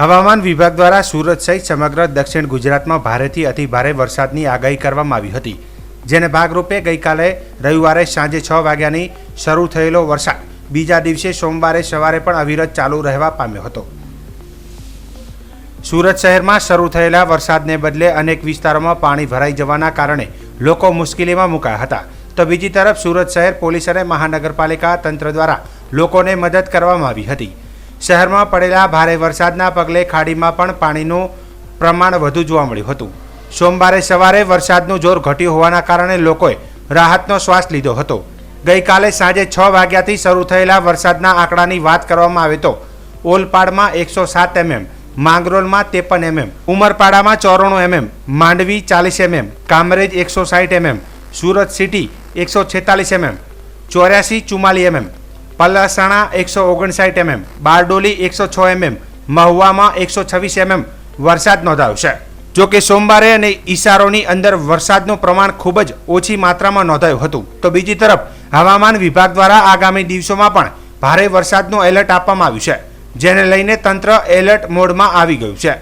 હવામાન વિભાગ દ્વારા સુરત સહિત સમગ્ર દક્ષિણ ગુજરાતમાં ભારેથી અતિભારે વરસાદની આગાહી કરવામાં આવી હતી, જેને ભાગરૂપે ગઈકાલે રવિવારે સાંજે 6 વાગ્યાની શરૂ થયેલો વરસાદ બીજા દિવસે સોમવારે સવારે પણ અવિરત ચાલુ રહેવા પામ્યો હતો। સુરત શહેરમાં શરૂ થયેલા વરસાદને બદલે અનેક વિસ્તારોમાં પાણી ભરાઈ જવાના કારણે લોકો મુશ્કેલીમાં મુકાયા હતા, તો બીજી તરફ સુરત શહેર પોલીસ અને મહાનગરપાલિકા તંત્ર દ્વારા લોકોને મદદ કરવામાં આવી હતી। શહેરમાં પડેલા ભારે વરસાદના પગલે ખાડીમાં પણ પાણીનું પ્રમાણ વધુ જોવા મળ્યું હતું। સોમવારે સવારે વરસાદનું જોર ઘટ્યું હોવાના કારણે લોકોએ રાહતનો શ્વાસ લીધો હતો। ગઈકાલે સાંજે 6 વાગ્યાથી શરૂ થયેલા વરસાદના આંકડાની વાત કરવામાં આવે તો ઓલપાડમાં 107 mm, માંગરોળમાં 53 mm, ઉમરપાડામાં 94 mm, Mandvi 40 mm, Kamrej 160 mm, Surat city 146 mm, ચોર્યાસી 44 mm, પલાસાણા 159 mm, Bardoli 106 mm, મહુવામાં 126 mm વરસાદ નોંધાયો છે। જો કે સોમવારે અને ઈશારોની અંદર વરસાદનું પ્રમાણ ખૂબ જ ઓછી માત્રામાં નોંધાયું હતું, તો બીજી તરફ હવામાન વિભાગ દ્વારા આગામી દિવસોમાં પણ ભારે વરસાદનું એલર્ટ આપવામાં આવ્યું છે, જેને લઈને તંત્ર એલર્ટ મોડમાં આવી ગયું છે।